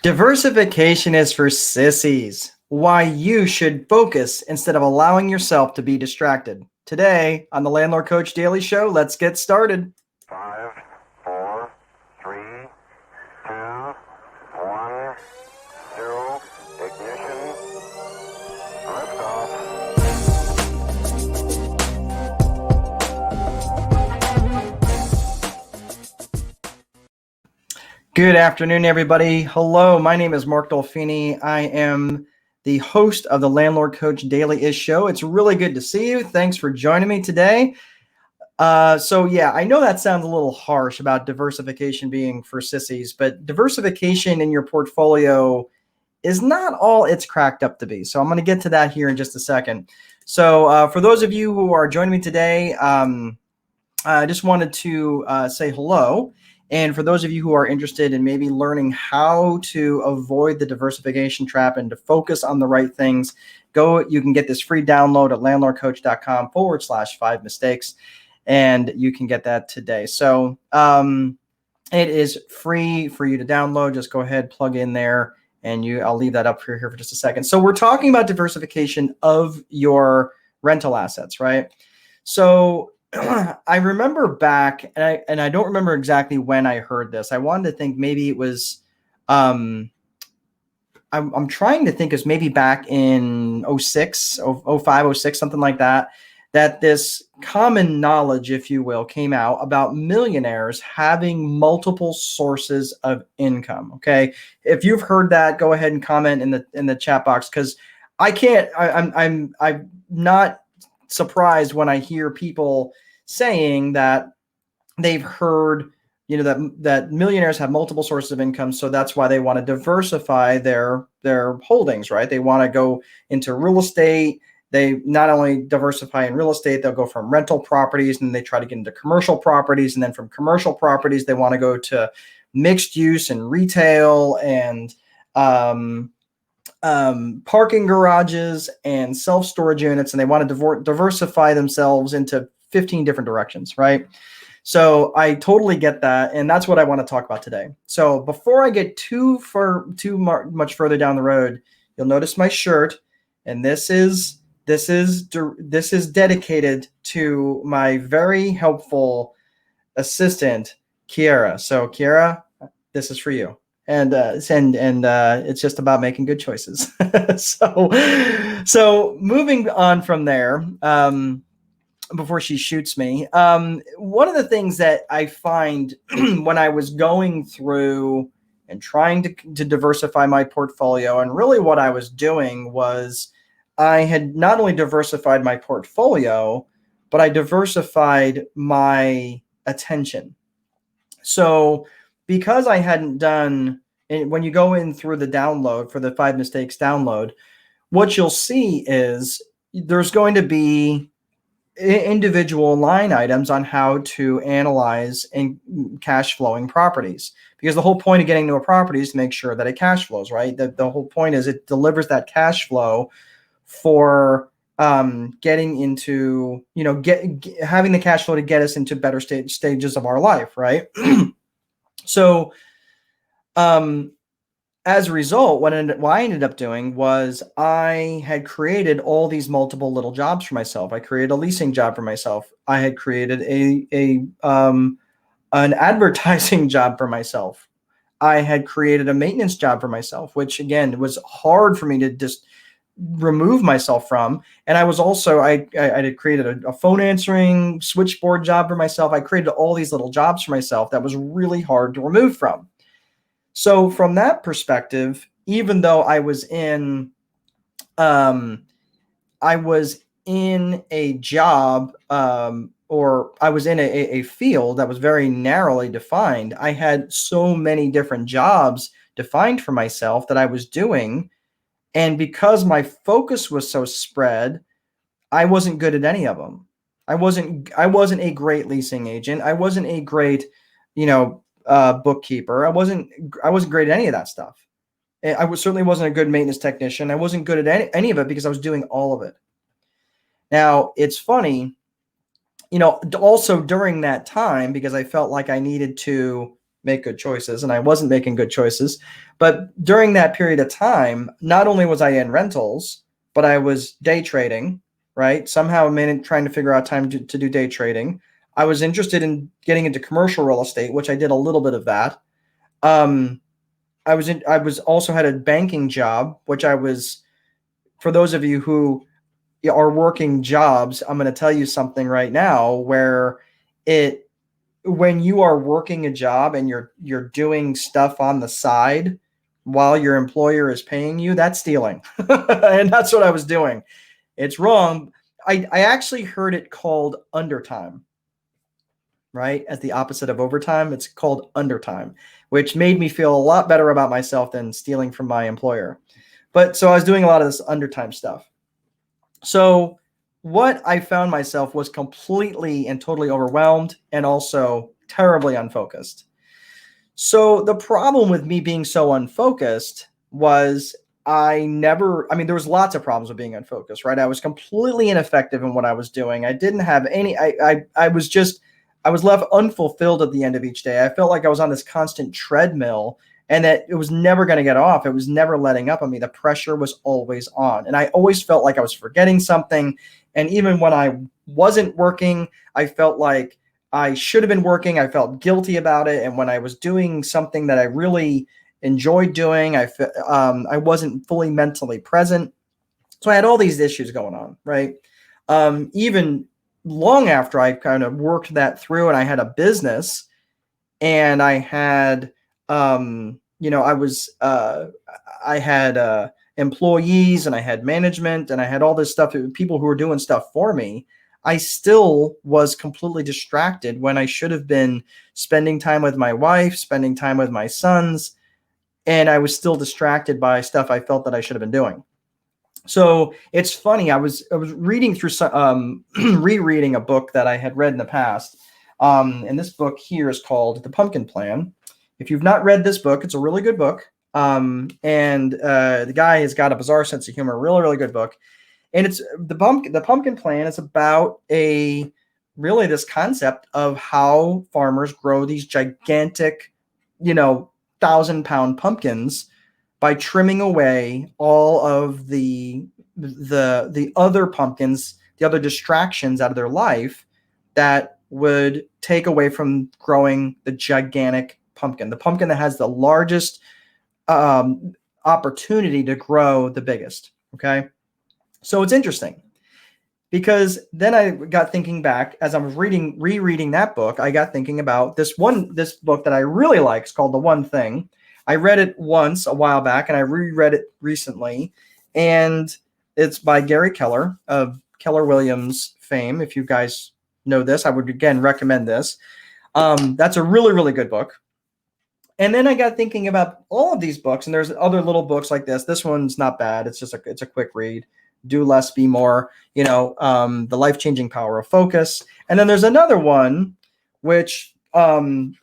Diversification is for sissies. Why you should focus instead of allowing yourself to be distracted. Today on the Landlord Coach Daily Show, let's get started. 5, 4, 3, 2, 1, 0, ignition, liftoff. Good afternoon, everybody. Hello, my name is Mark Dolfini. I am the host of the Landlord Coach Daily Show. It's really good to see you. Thanks for joining me today. I know that sounds a little harsh about diversification being for sissies, but diversification in your portfolio is not all it's cracked up to be. So I'm going to get to that here in just a second. So for those of you who are joining me today, I just wanted to say hello. And for those of you who are interested in maybe learning how to avoid the diversification trap and to focus on the right things, you can get this free download at landlordcoach.com/5 mistakes. And you can get that today. So it is free for you to download. Just go ahead, plug in there, and I'll leave that up here for just a second. So we're talking about diversification of your rental assets, right? So I remember back, and I don't remember exactly when I heard this. I wanted to think maybe it was, I'm trying to think it was maybe back in 06, 05, 06, something like that, that this common knowledge, if you will, came out about millionaires having multiple sources of income. Okay. If you've heard that, go ahead and comment in the chat box, because I'm not surprised when I hear people saying that they've heard, that millionaires have multiple sources of income, so that's why they want to diversify their holdings, right? They want to go into real estate. They not only diversify in real estate, they'll go from rental properties and they try to get into commercial properties, and then from commercial properties they want to go to mixed use and retail and parking garages and self-storage units, and they want to diversify themselves into 15 different directions, right? So I totally get that, and that's what I want to talk about today. So before I get too much further down the road, you'll notice my shirt, and this is dedicated to my very helpful assistant, Kiara. So Kiara, this is for you. And it's just about making good choices. So moving on from there, before she shoots me, one of the things that I find when I was going through and trying to diversify my portfolio, and really what I was doing was I had not only diversified my portfolio, but I diversified my attention. So because I hadn't done, and when you go in through the download for the 5 mistakes download, what you'll see is there's going to be individual line items on how to analyze and cash flowing properties, because the whole point of getting into a property is to make sure that it cash flows, right? The whole point is it delivers that cash flow for getting into, having the cash flow to get us into better stages of our life, right? So as a result, what I ended up doing was I had created all these multiple little jobs for myself. I created a leasing job for myself. I had created an advertising job for myself. I had created a maintenance job for myself, which again was hard for me to just remove myself from. And I was also, I had created a phone answering switchboard job for myself. I created all these little jobs for myself that was really hard to remove from. So from that perspective, even though I was in a job, or I was in a field that was very narrowly defined, I had so many different jobs defined for myself that I was doing. And because my focus was so spread, I wasn't good at any of them. I wasn't a great leasing agent. I wasn't a great, bookkeeper. I wasn't great at any of that stuff. Certainly wasn't a good maintenance technician. I wasn't good at any of it because I was doing all of it. Now, it's funny, also during that time, because I felt like I needed to make good choices, and I wasn't making good choices. But during that period of time, not only was I in rentals, but I was day trading, right? Somehow trying to figure out time to do day trading. I was interested in getting into commercial real estate, which I did a little bit of that. I was also had a banking job, which I was, for those of you who are working jobs, I'm going to tell you something right now where it, when you are working a job and you're doing stuff on the side while your employer is paying you, that's stealing. And that's what I was doing. It's wrong. I actually heard it called undertime, right? As the opposite of overtime, it's called undertime, which made me feel a lot better about myself than stealing from my employer. But so I was doing a lot of this undertime stuff. So what I found myself was completely and totally overwhelmed and also terribly unfocused. So the problem with me being so unfocused was there was lots of problems with being unfocused, right? I was completely ineffective in what I was doing. I didn't have any, I was left unfulfilled at the end of each day. I felt like I was on this constant treadmill and that it was never going to get off. It was never letting up on me. The pressure was always on. And I always felt like I was forgetting something. And even when I wasn't working, I felt like I should have been working. I felt guilty about it. And when I was doing something that I really enjoyed doing, I wasn't fully mentally present. So I had all these issues going on, right? Even long after I kind of worked that through and I had a business and I had, I had employees and I had management and I had all this stuff, people who were doing stuff for me. I still was completely distracted when I should have been spending time with my wife, spending time with my sons, and I was still distracted by stuff I felt that I should have been doing. So it's funny. I was reading through some, rereading a book that I had read in the past, and this book here is called The Pumpkin Plan. If you've not read this book, it's a really good book. And the guy has got a bizarre sense of humor. Really, really good book. And it's the Pumpkin Plan is about this concept of how farmers grow these gigantic, 1,000-pound pumpkins by trimming away all of the other pumpkins, the other distractions out of their life that would take away from growing the gigantic pumpkin, the pumpkin that has the largest opportunity to grow the biggest. Okay. So it's interesting because then I got thinking back as I was rereading that book. I got thinking about this book that I really like. It's called The One Thing. I read it once a while back and I reread it recently, and it's by Gary Keller of Keller Williams fame. If you guys know this, I would again recommend this. That's a really, really good book. And then I got thinking about all of these books, and there's other little books like this. This one's not bad. It's a quick read. Do less, be more, The Life-Changing Power of Focus. And then there's another one which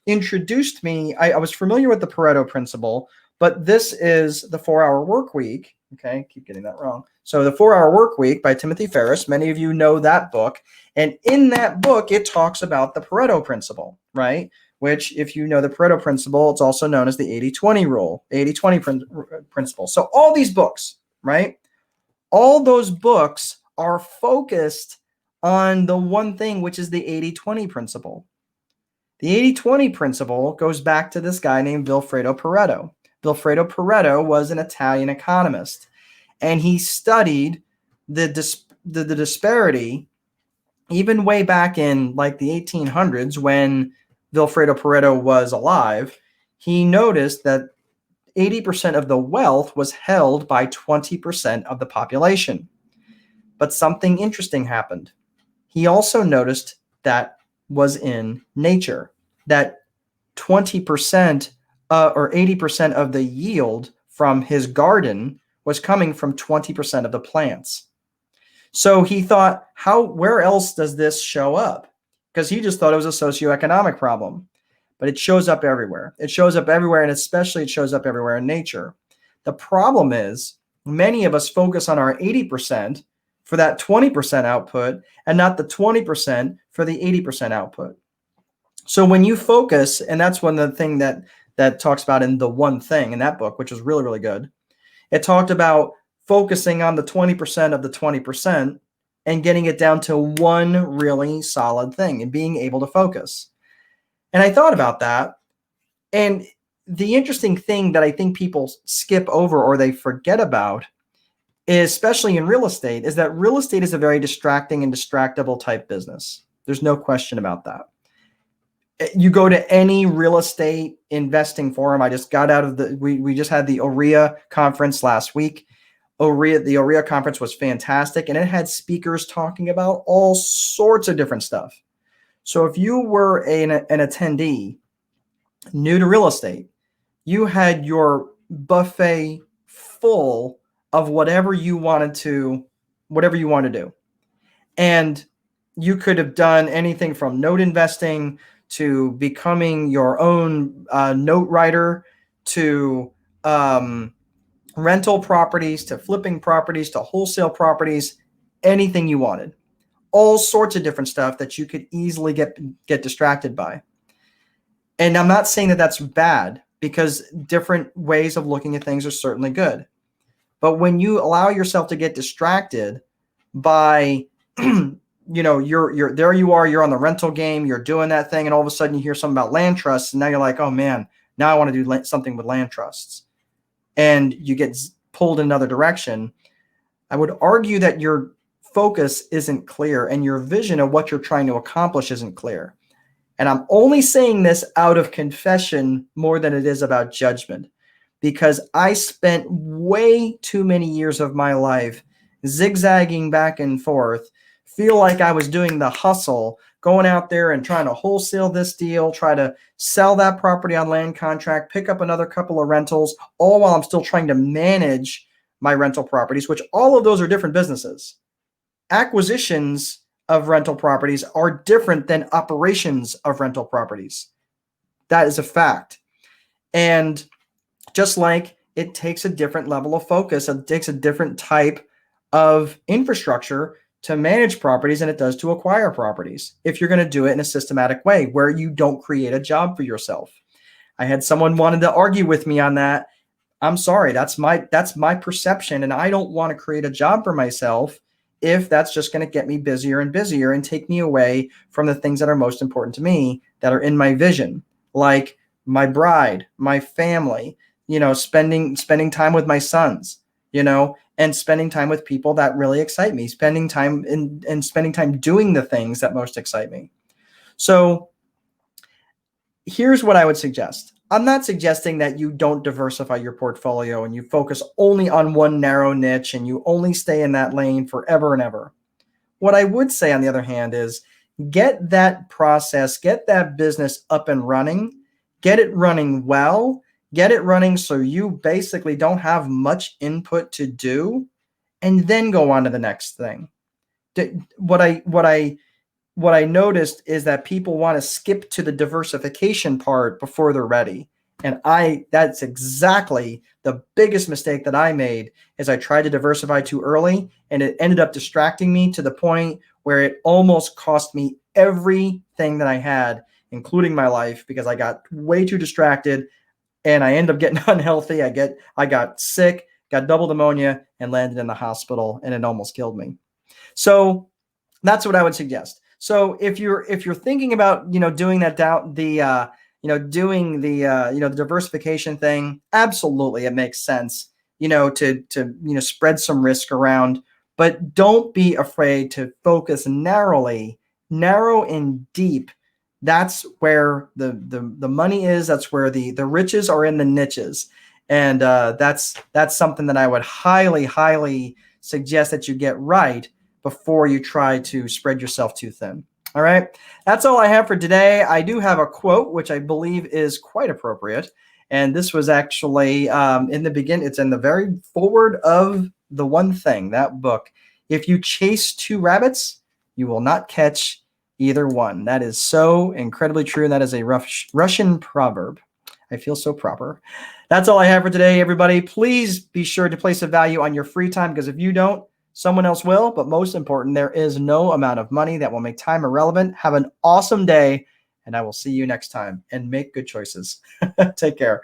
introduced me. I was familiar with the Pareto principle, but this is The 4-Hour Work Week. Okay, keep getting that wrong. So The 4-Hour Work Week by Timothy Ferriss. Many of you know that book. And in that book, it talks about the Pareto principle, right? Which, if you know the Pareto principle, it's also known as the 80-20 rule, 80-20 principle. So all these books, right? All those books are focused on the one thing, which is the 80-20 principle. The 80-20 principle goes back to this guy named Vilfredo Pareto. Vilfredo Pareto was an Italian economist, and he studied the disparity even way back in like the 1800s when Vilfredo Pareto was alive. He noticed that 80% of the wealth was held by 20% of the population. But something interesting happened. He also noticed that was in nature, that 20% or 80% of the yield from his garden was coming from 20% of the plants. So he thought, where else does this show up? Because he just thought it was a socioeconomic problem. But it shows up everywhere. It shows up everywhere, and especially it shows up everywhere in nature. The problem is many of us focus on our 80% for that 20% output and not the 20% for the 80% output. So when you focus, and that's one of the thing that talks about in The One Thing in that book, which was really, really good. It talked about focusing on the 20% of the 20% and getting it down to one really solid thing and being able to focus. And I thought about that. And the interesting thing that I think people skip over or they forget about, especially in real estate, is that real estate is a very distracting and distractible type business. There's no question about that. You go to any real estate investing forum. I just got out of we just had the OREA conference last week. The OREA conference was fantastic, and it had speakers talking about all sorts of different stuff. So if you were an attendee new to real estate, you had your buffet full of whatever you wanted to do. And you could have done anything from note investing to becoming your own note writer to rental properties to flipping properties to wholesale properties, anything you wanted. All sorts of different stuff that you could easily get distracted by. And I'm not saying that that's bad, because different ways of looking at things are certainly good. But when you allow yourself to get distracted by, you're there, you're on the rental game, you're doing that thing, and all of a sudden you hear something about land trusts, and now you're like, oh man, now I want to do something with land trusts. And you get pulled in another direction. I would argue that your focus isn't clear and your vision of what you're trying to accomplish isn't clear. And I'm only saying this out of confession more than it is about judgment, because I spent way too many years of my life zigzagging back and forth, feel like I was doing the hustle, going out there and trying to wholesale this deal, try to sell that property on land contract, pick up another couple of rentals, all while I'm still trying to manage my rental properties, which all of those are different businesses. Acquisitions of rental properties are different than operations of rental properties. That is a fact. And just like it takes a different level of focus, it takes a different type of infrastructure to manage properties than it does to acquire properties, if you're going to do it in a systematic way where you don't create a job for yourself. I had someone wanted to argue with me on that. I'm sorry, that's my perception, and I don't want to create a job for myself if that's just going to get me busier and busier and take me away from the things that are most important to me, that are in my vision, like my bride, my family, spending time with my sons, and spending time with people that really excite me, spending time doing the things that most excite me. So here's what I would suggest. I'm not suggesting that you don't diversify your portfolio and you focus only on one narrow niche and you only stay in that lane forever and ever. What I would say, on the other hand, is get that process, get that business up and running, get it running well, get it running so you basically don't have much input to do, and then go on to the next thing. What I noticed is that people want to skip to the diversification part before they're ready. And that's exactly the biggest mistake that I made, is I tried to diversify too early, and it ended up distracting me to the point where it almost cost me everything that I had, including my life, because I got way too distracted and I ended up getting unhealthy. I got sick, got double pneumonia, and landed in the hospital, and it almost killed me. So that's what I would suggest. So if you're thinking about doing the diversification thing, absolutely it makes sense to spread some risk around, but don't be afraid to focus narrow and deep. That's where the money is. That's where the riches are, in the niches, and that's something that I would highly suggest that you get right before you try to spread yourself too thin. All right. That's all I have for today. I do have a quote, which I believe is quite appropriate. And this was actually in the beginning. It's in the very forward of The One Thing, that book. If you chase two rabbits, you will not catch either one. That is so incredibly true. And that is a Russian proverb. I feel so proper. That's all I have for today, everybody. Please be sure to place a value on your free time, because if you don't, someone else will. But most important, there is no amount of money that will make time irrelevant. Have an awesome day, and I will see you next time, and make good choices. Take care.